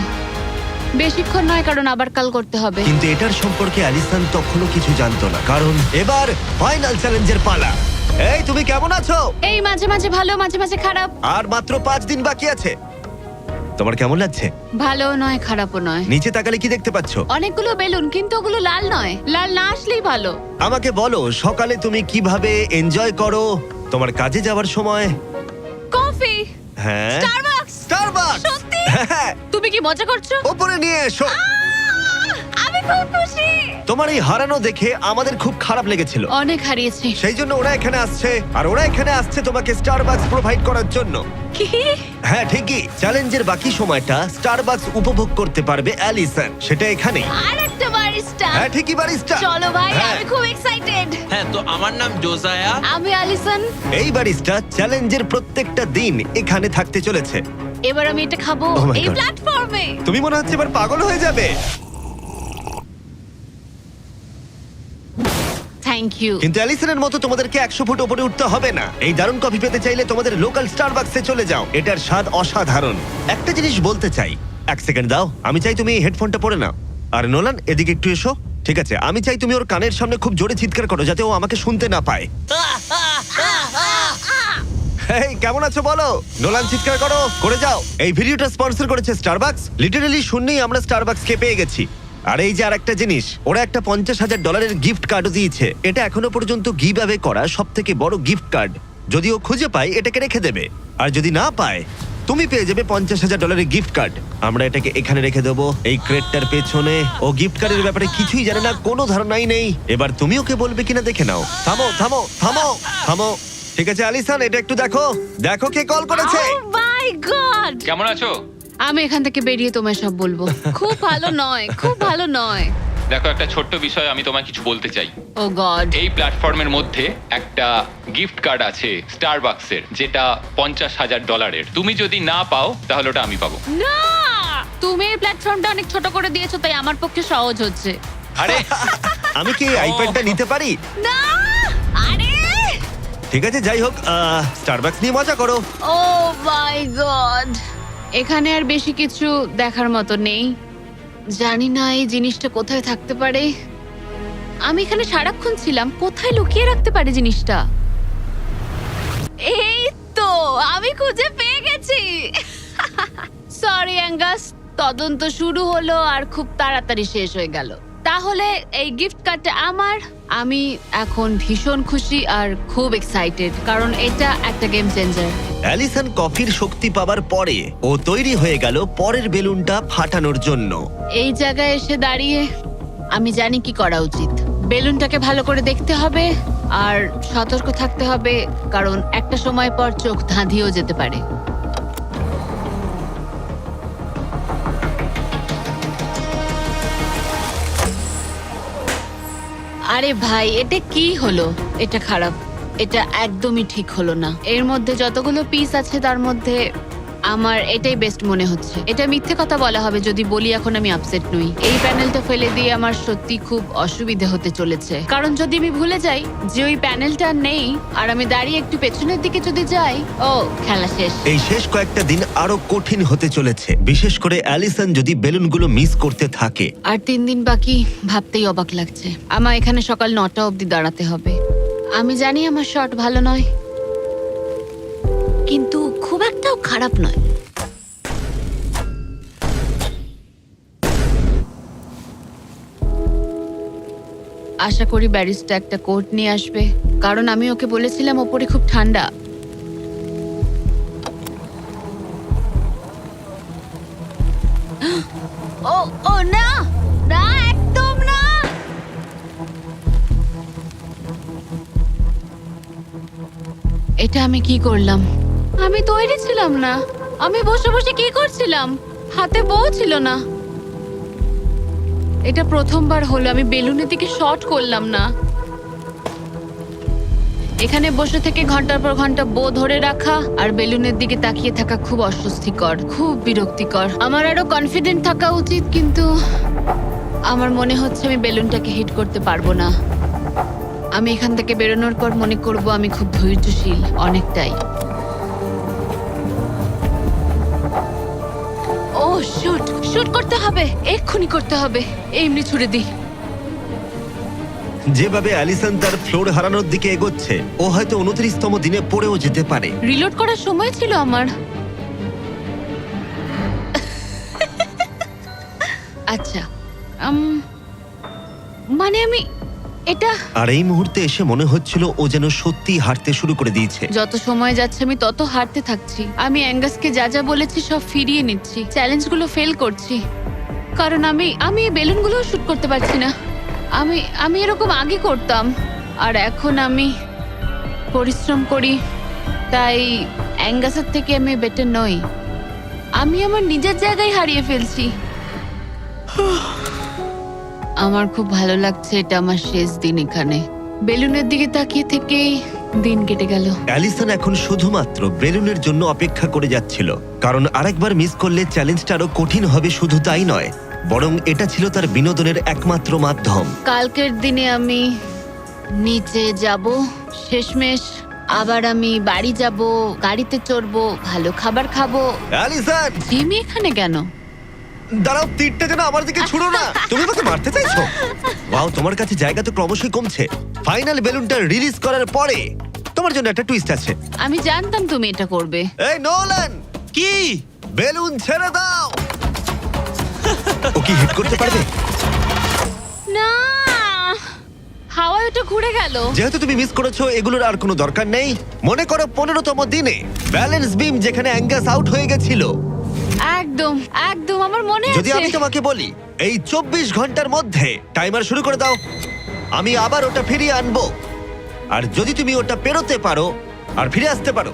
বেশিক্ষণ নয়, কারণ আবার কাল করতে হবে। কিন্তু এটার সম্পর্কে অ্যালিসন তখনও কিছু জানতো না, কারণ এবার ফাইনাল চ্যালেঞ্জের পালা। এই তুমি কেমন আছো? এই মাঝে মাঝে ভালো, মাঝে মাঝে খারাপ। আর মাত্র 5 দিন বাকি আছে। তোমার কেমন লাগছে? ভালো নয়, খারাপও নয়। নিচে তাকালে কি দেখতে পাচ্ছ? অনেকগুলো বেলুন, কিন্তু ওগুলো লাল নয়। লাল না আসলেই ভালো। আমাকে বলো, সকালে তুমি কিভাবে এনজয় করো তোমার কাজে যাওয়ার সময়? কফি। হ্যাঁ, স্টারবাকস। স্টারবাকস। সত্যি? হ্যাঁ, তুমি কি মজা করছো? ওপরে নিয়ে এসো। আমি খুব খুশি। তোমার এই হারানো দেখে আমাদের খুব খারাপ লেগেছিল, অনেক হারিয়েছি। সেই জন্য ওরা এখানে আসছে, আর ওরা এখানে আসছে তোমাকে স্টারবাকস প্রোভাইড করার জন্য। কি? হ্যাঁ ঠিকই, চ্যালেঞ্জের বাকি সময়টা স্টারবাকস উপভোগ করতে পারবে অ্যালিসন, সেটা এখানেই। আর একটা বারিস্টা। হ্যাঁ ঠিকই, বারিস্টা। চলো ভাই, হ্যাঁ। আমি খুব এক্সাইটেড। হ্যাঁ, তো আমার নাম জোজায়া। আমি অ্যালিসন। এই বারিস্টা চ্যালেঞ্জের প্রত্যেকটা দিন এখানে থাকতে চলেছে। এবার আমি এটা খাবো Oh my এই God. প্ল্যাটফর্মে। তুমি মনে হচ্ছে এবার পাগল হয়ে যাবে। Thank you. কিন্তু অ্যালিসনের মতো তোমাদেরকে 100 ফুট উপরে উঠতে হবে না। এই দারুণ কফি পেতে চাইলে তোমাদের লোকাল স্টারবাকসে চলে যাও, এটার স্বাদ অসাধারণ। একটা জিনিস বলতে চাই, 1 সেকেন্ড দাও। আমি চাই তুমি এই হেডফোনটা পরে নাও। আর নোলান, এদিকে একটু এসো। ঠিক আছে, আমি চাই তুমি ওর কানের সামনে খুব জোরে চিৎকার করো, যাতে ও আমাকে শুনতে না পায়। এই কেমন আছো বলো? নোলান, চিৎকার করো, করে যাও। এই ভিডিওটা স্পন্সর করেছে স্টারবাকস। লিটারালি শূন্যেই আমরা স্টারবাকসকে পেয়ে গেছি। আর এই যে আরেকটা জিনিস, ওরা একটা $50,000 গিফট কার্ডও দিয়েছে। এটা এখনো পর্যন্ত গিভ অ্যাওয়ে করা সব থেকে বড় গিফট কার্ড। যদি ও খুঁজে পায়, এটাকে রেখে দেবে, আর যদি না পায়, তুমি পেয়ে যাবে $50,000 গিফট কার্ড। আমরা এটাকে এখানে রেখে দেবো, এই ক্রেটটার পেছনে। ও গিফট কার্ডের ব্যাপারে কিছুই জানে না, কোনো ধারণাই নেই। এবার তুমি ওকে বলবে কিনা দেখে নাও। থামো থামো থামো থামো। ঠিক আছে অ্যালিসন, এটা একটু দেখো, দেখো কে কল করেছে। ও মাই গড। কেমন আছো? আমি এখান থেকে বেরিয়ে তোমায় সব বলবো। খুব ভালো নয়, খুব ভালো নয়। দেখো, একটা ছোট্ট বিষয় আমি তোমায় কিছু বলতে চাই। ও গড। এই প্ল্যাটফর্মের মধ্যে একটা গিফট কার্ড আছে স্টারবাকসের, যেটা $50,000। তুমি যদি না পাও, তাহলে ওটা আমি পাবো। না, তুমি এই প্ল্যাটফর্মটা অনেক ছোট করে দিয়েছো, তাই আমার পক্ষে সহজ হচ্ছে। আরে আমি কি এই আইপ্যাডটা নিতে পারি? না, আরে ঠিক আছে, যাই হোক, স্টারবাকস নিয়ে মজা করো। ও মাই গড। এখানে আর বেশি কিছু দেখার মতো নেই। জানি না এই জিনিসটা কোথায় থাকতে পারে। আমি এখানে সারাক্ষণ ছিলাম, কোথায় লুকিয়ে রাখতে পারে জিনিসটা? এই তো, আমি খুঁজে পেয়ে গেছি। সরি অ্যাঙ্গাস, তদন্ত শুরু হলো আর খুব তাড়াতাড়ি শেষ হয়ে গেল। তাহলে এই গিফট কার্ডটা আমার। আমি এখন ভীষণ খুশি আর খুব এক্সাইটেড, কারণ এটা একটা গেম চেঞ্জার। অ্যালিসন কফির শক্তি পাবার পরে ও তৈরি হয়ে গেল পরের বেলুনটা ফাটানোর জন্য। এই জায়গায় এসে দাঁড়িয়ে আমি জানি কি করা উচিত। বেলুনটাকে ভালো করে দেখতে হবে আর সতর্ক থাকতে হবে, কারণ একটা সময় পর চোখ ধাঁধিয়েও যেতে পারে। আরে ভাই, এটা কি হলো? এটা খারাপ, এটা একদমই ঠিক হলো না। এর মধ্যে যতগুলো পিস আছে তার মধ্যে আমার এটাই বেস্ট মনে হচ্ছে। এটা মিথ্যে কথা বলা হবে যদি বলি এখন আমি আপসেট নই। এই প্যানেলটা ফেলে দিয়ে আমার সত্যি খুব অসুবিধা হতে চলেছে, কারণ যদি আমি ভুলে যাই যে ওই প্যানেলটা নেই আর আমি দাঁড়িয়ে একটু পেছনের দিকে যদি যাই, ও খেলা শেষ। এই শেষ কয়েকটা দিন আরো কঠিন হতে চলেছে, বিশেষ করে অ্যালিসন যদি বেলুনগুলো মিস করতে থাকে। আর 3 দিন বাকি, ভাবতেই অবাক লাগছে। আমার এখানে সকাল 9টা অবধি দাঁড়াতে হবে। আমি জানি আমার শট ভালো নয়, কিন্তু খুব একটাও খারাপ নয়। আশা করি ব্যারিস্টা একটা কোট নিয়ে আসবে, কারণ আমি ওকে বলেছিলাম ওপরে খুব ঠান্ডা। ও ও না, না একদম না। এটা আমি কি করলাম? আমি তৈরি ছিলাম না। আমি বসে বসে কি করছিলাম? হাতে বউ ছিল না। এটা প্রথমবার হলো আমি বেলুনের দিকে শর্ট করলাম না। এখানে বসে থেকে ঘন্টার পর ঘন্টা বউ ধরে রাখা আর বেলুনের দিকে তাকিয়ে থাকা খুব অস্বস্তিকর, খুব বিরক্তিকর। আমার আরো কনফিডেন্ট থাকা উচিত, কিন্তু আমার মনে হচ্ছে আমি বেলুনটাকে হিট করতে পারবো না। আমি এখান থেকে বেরোনোর পর মনে করব আমি খুব ধৈর্যশীল, অনেকটাই। ও শুট শুট করতে হবে, এক্ষুনি করতে হবে। এমনি ছুড়ে দিই। যেভাবে অ্যালিসন তার ফ্লোর হারানোর দিকে এগোচ্ছে, ও হয়তো 29তম দিনে পড়েও যেতে পারে। রিলোড করার সময় ছিল আমার। আচ্ছা, মানে আমি এটা আর এই মুহূর্তে এসে মনে হচ্ছিল ও যেন সত্যি হাঁটতে শুরু করে দিয়েছে। যত সময় যাচ্ছে আমি তত হারতে থাকছি। আমি অ্যাঙ্গাসকে যা যা বলেছি সব ফিরিয়ে নিচ্ছি, চ্যালেঞ্জগুলো ফেল করছি, কারণ আমি এই বেলুনগুলো শুট করতে পারছি না। আমি এরকম আগে করতাম, আর এখন আমি পরিশ্রম করি, তাই অ্যাঙ্গাসের থেকে আমি বেটার নই। আমি আমার নিজের জায়গায় হারিয়ে ফেলছি। আমার খুব ভালো লাগছে, এটা আমার শেষ দিন এখানে। বেলুনের দিকে তাকিয়ে থেকেই দিন কেটে গেল। অ্যালিসন এখন শুধুমাত্র বেলুনের জন্য অপেক্ষা করে যাচ্ছিল, কারণ আরেকবার মিস করলে চ্যালেঞ্জটা আরো কঠিন হবে। শুধু তাই নয়, বরং এটা ছিল তার বিনোদনের একমাত্র মাধ্যম। কালকের দিনে আমি নিচে যাব, শেষমেশ আবার আমি বাড়ি যাব, গাড়িতে চড়বো, ভালো খাবার খাবো। অ্যালিসন, জিমি এখানে কেন? দাঁড়াও, তীরটা যেন আমার দিকে ছুড়ো না। তুমি আমাকে মারতে চাইছো? ওয়াও, তোমার কাছে জায়গা তো ক্রমশই কমছে। ফাইনাল বেলুনটা রিলিজ করার পরে তোমার জন্য একটা টুইস্ট আছে। আমি জানতাম তুমি এটা করবে। এই নোলান, কি? বেলুন ছেড়ে দাও। ও কি হিট করতে পারবে? না, হাওয়ায় ওটা ঘুরে গেল। যেহেতু তুমি মিস করেছো, এগুলোর আর কোনো দরকার নেই। মনে করো 15তম দিনে ব্যালেন্স বিম যেখানে অ্যাঙ্গাস আউট হয়ে গেছিল। একদম একদম আমার মনে যদি আমি আছে। তোমাকে বলি এই 24 ঘন্টার মধ্যে টাইমার শুরু করে দাও, আমি আবার ওটা ফিরিয়ে আনবো। আর যদি তুমি ওটা পেরোতে পারো আর ফিরে আসতে পারো,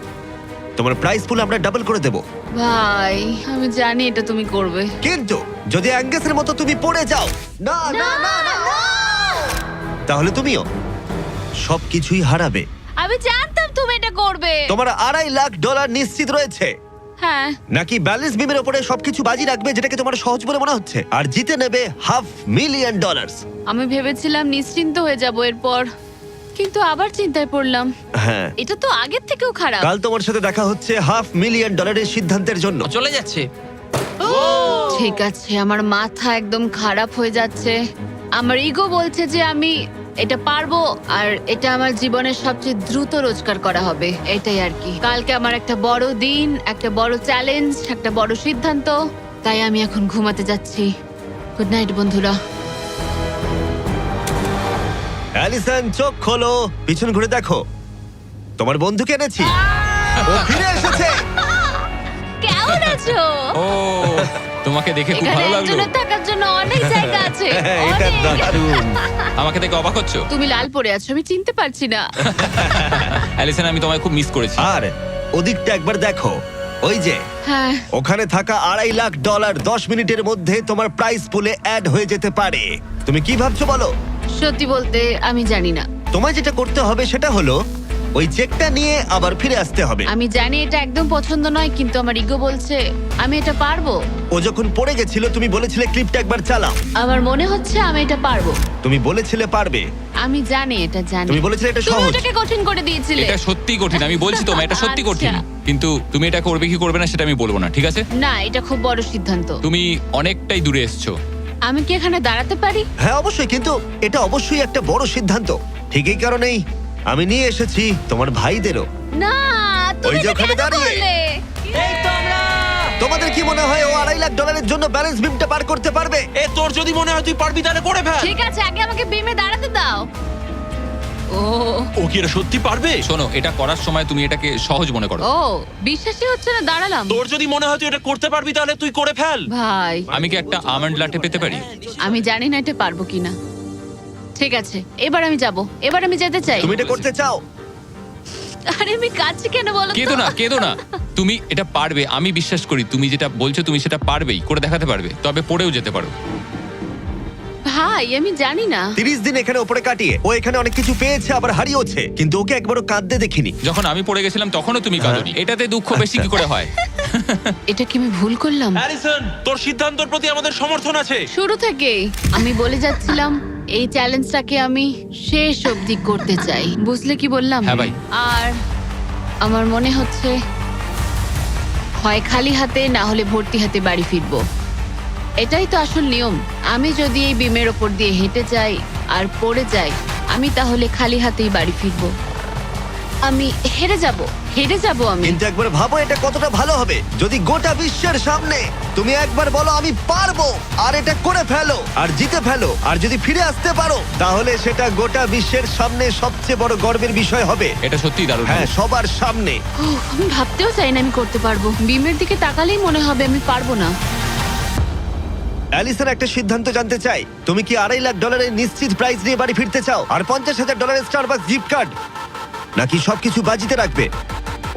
তোমার প্রাইস পুল আমরা ডাবল করে দেব। ভাই, আমি জানি এটা তুমি করবে। কিন্তু যদি অ্যাঙ্গাসের মতো তুমি পড়ে যাও, না না না না, তাহলে তুমিও সবকিছুই হারাবে। আমি জানতাম তুমি এটা করবে। তোমার $2.5 লাখ নিশ্চিত রয়েছে। হ্যাঁ, নাকি ব্যালেন্স বিমের উপরে সবকিছু বাজি রাখবে, যেটাকে তোমার সহজ বলে মনে হচ্ছে, আর জিতে নেবে $500,000। আমি ভেবেছিলাম নিশ্চিন্ত হয়ে যাব এরপর, কিন্তু আবার চিন্তায় পড়লাম। হ্যাঁ, এটা তো আগের থেকেও খারাপ। কাল তোমার সাথে দেখা হচ্ছে $500,000 সিদ্ধান্তের জন্য। চলে যাচ্ছে। ঠিক আছে, আমার মাথা একদম খারাপ হয়ে যাচ্ছে। আমার ইগো বলছে যে আমি এটা পারবো, আর এটা আমার জীবনের সবচেয়ে দ্রুত রোজগার করা হবে। এটাই আর কি। কালকে আমার একটা বড় দিন, একটা বড় চ্যালেঞ্জ, একটা বড় সিদ্ধান্ত। তাই আমি এখন ঘুমাতে যাচ্ছি। গুড নাইট বন্ধুরা। অ্যালিসন, চোখ খোলো, পিছন ঘুরে দেখো, তোমার বন্ধুকে এনেছি। ও ফিরে এসেছে। কেমন আছো? ও, তোমাকে দেখে খুব এখানে ভালো লাগলো। একজনের থাকার জন্য অনেক জায়গা আছে। এটা অনেক। দারুণ। আমাকে দেখে অবাক হচ্ছ? তুমি লাল পরে আছো, আমি চিনতে পারছি না। অ্যালিসন, আমি তোমায় খুব মিস করেছি। আর ওদিকটা একবার দেখো, ওই যে হ্যাঁ, ওখানে থাকা $2.5 লাখ 10 মিনিটের মধ্যে তোমার প্রাইস পুলে অ্যাড হয়ে যেতে পারে। তুমি কি ভাবছো বলো? সত্যি বলতে আমি জানি না। তোমায় যেটা করতে হবে সেটা হলো ওই চেকটা নিয়ে আবার ফিরে আসতে হবে। আমি জানি এটা একদম পছন্দ নয়, কিন্তু আমার ইগো বলছে আমি এটা পারবো। ও যখন পড়ে গেছিল তুমি বলেছিলে ক্লিপটা একবার চালাও। আমার মনে হচ্ছে আমি এটা পারবো। তুমি বলেছিলে পারবে। আমি জানি এটা জানি। তুমি বলেছিলে এটা তুমি সহজ। ওটাকে কঠিন করে দিয়েছিলে। এটা সত্যি কঠিন, আমি বলছি তোমায় এটা সত্যি কঠিন। আচ্ছা। কিন্তু তুমি এটা করবে কি করবে না সেটা আমি বলবো না, ঠিক আছে? না, এটা খুব বড় সিদ্ধান্ত। তুমি অনেকটাই দূরে এসছো। আমি কি এখানে দাঁড়াতে পারি? হ্যাঁ অবশ্যই, কিন্তু এটা অবশ্যই একটা বড় সিদ্ধান্ত। ঠিক এই কারণেই আমি নিয়ে এসেছি তোমার ভাইদেরও। না, তুমি ওই যে এটা ওখানে কেন দাঁড়িয়ে। করলে? এই তো আমরা। তোমাদের কি মনে হয় ও $2.5 লাখ জন্য ব্যালেন্স বিমটা পার করতে পারবে? এ তোর যদি মনে হয় তুই পারবি তাহলে করে ফেল। ঠিক আছে, আগে আমাকে বিমে দাঁড়াতে দাও। ও ও কি এটা সত্যি পারবে? শোনো, এটা করার সময় তুমি এটাকে সহজ মনে করো। ও বিশ্বাসই হচ্ছে না, দাঁড়ালাম। তোর যদি মনে হয় তুই এটা করতে পারবি তাহলে তুই করে ফেল। ভাই, আমি কি একটা আমন্ড লাটে পেতে পারি? আমি জানি না এটা পারবো কিনা। ঠিক আছে, এবার আমি যাব, এবার আমি যেতে চাই। তুমি এটা করতে চাও? আরে আমি কাঁদছি কেন বলো তো? কেঁদো না তুমি এটা পারবে, আমি বিশ্বাস করি তুমি যেটা বলছো তুমি সেটা পারবেই, করে দেখাতে পারবে, তবে পড়েও যেতে পারো। ভাই আমি জানি না। 30 দিন এখানে ওপরে কাটিয়ে ও এখানে অনেক কিছু পেয়েছে আবার হারিয়েছে, কিন্তু ওকে একবারও কাঁদতে দেখিনি। যখন আমি পড়ে গেছিলাম তখনও তুমি কাঁদোনি, এটাতে দুঃখ বেশি কি করে হয়? এটা কি আমি ভুল করলাম? হ্যারিসন, তোর সিদ্ধান্তের প্রতি আমাদের সমর্থন আছে। শুরু থেকেই আমি বলে যাচ্ছিলাম এই চ্যালেঞ্জটাকে আমি শেষ অবধি করতে চাই, বুঝলে কি বললাম? হ্যাঁ ভাই। আর আমার মনে হচ্ছে হয় খালি হাতে না হলে ভর্তি হাতে বাড়ি ফিরবো। এটাই তো আসল নিয়ম। আমি যদি এই বিমের ওপর দিয়ে হেঁটে যাই আর পড়ে যাই, আমি তাহলে খালি হাতেই বাড়ি ফিরবো। আমি হেরে যাব আমি। কিন্তু একবার ভাবো এটা কতটা ভালো হবে যদি গোটা বিশ্বের সামনে তুমি একবার বলো আমি পারবো, আর এটা করে ফেলো আর জিতে ফেলো, আর যদি ফিরে আসতে পারো তাহলে সেটা গোটা বিশ্বের সামনে সবচেয়ে বড় গর্বের বিষয় হবে। এটা সত্যিই দারুণ। হ্যাঁ, সবার সামনে। উফ, আমি ভাবতেও চাই না আমি করতে পারবো। বিমের দিকে তাকালেই মনে হবে আমি পারবো না। অ্যালিসন একটা সিদ্ধান্ত জানতে চাই, তুমি কি $2.5 লাখ নিশ্চিত প্রাইজ নিয়ে বাড়ি ফিরতে চাও আর $50,000 স্টারবাকস গিফট কার্ড, নাকি সবকিছু বাজিতে রাখবে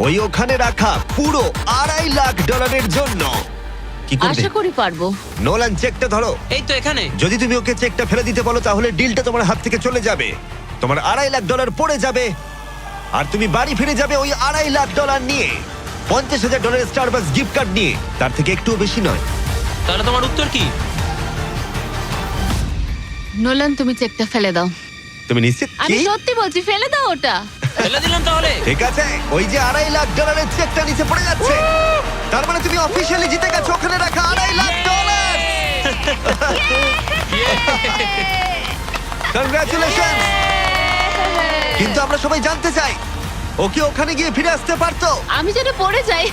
ওই ওখানে রাখা পুরো $2.5 লাখ জন্য? কি করবে? আশা করি পারবো। নোলান, চেকটা ধরো। এই তো এখানে। যদি তুমি ওকে চেকটা ফেলে দিতে বলো তাহলে ডিলটা তোমার হাত থেকে চলে যাবে, তোমার $2.5 লাখ পড়ে যাবে, আর তুমি বাড়ি ফিরে যাবে ওই $2.5 লাখ নিয়ে, $50,000 স্টারবাকস গিফট কার্ড নিয়ে, তার থেকে একটুও বেশি নয়। তাহলে তোমার উত্তর কি? নোলান তুমি চেকটা ফেলে দাও। তুমি নিশ্চিত? আমি কি? সত্যি বলছি, ফেলে দাও ওটা। ফেলে দিলাম তাহলে। ঠিক আছে, ওই যে $2.5 লাখ চেকটা নিচে পড়ে যাচ্ছে, তার মানে তুমি অফিসিয়ালি জিতে গেছো ওখানে রাখা $2.5 লাখ। কংগ্রাচুলেশন। কিন্তু আমরা সবাই জানতে চাই ও কি ওখানে গিয়ে ফিরে আসতে পারতো? আমি যেন পড়ে যাই।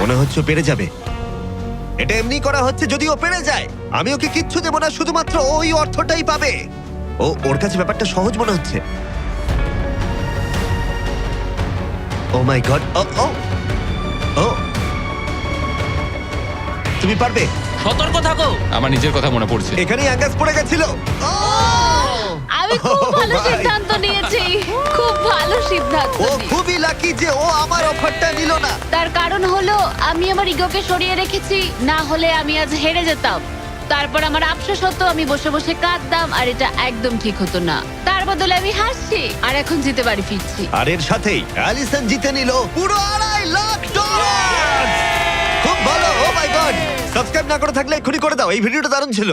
মনে হচ্ছে ও পেরে যাবে। এটা এমনি করা হচ্ছে যদি ও পেরে যায়। আমি ওকে কিচ্ছু দেবো না, শুধুমাত্র ওই অর্থটাই পাবে। ওর কাছে ব্যাপারটা সহজ মনে হচ্ছে। ও মাই গড। ও তুমি পারবে। সতর্ক থাকো। আমার নিজের কথা মনে পড়ছে। এখানেই অ্যাঙ্গাস পড়ে গেছিল। আমি খুব ভালো ভাই। সিদ্ধান্ত নিয়েছি, খুব ভালো সিদ্ধান্ত ও নিয়েছি। খুবই লাকি যে ও আমার অফারটা নিল না। তার কারণ হলো আমি আমার ইগোকে সরিয়ে রেখেছি, না হলে আমি আজ হেরে যেতাম। তারপর আমার আফসোস হতো, আমি বসে বসে কাঁদতাম, আর এটা একদম ঠিক হতো না। তার বদলে আমি হাসছি আর এখন জিতে বাড়ি ফিরছি। আর এর সাথেই অ্যালিসন জিতে নিল পুরো $2.5 লাখ। খুব ভালো। ও মাই গড। সাবস্ক্রাইব না করে থাকলে এক্ষুনি করে দাও, এই ভিডিওটা দারুণ ছিল।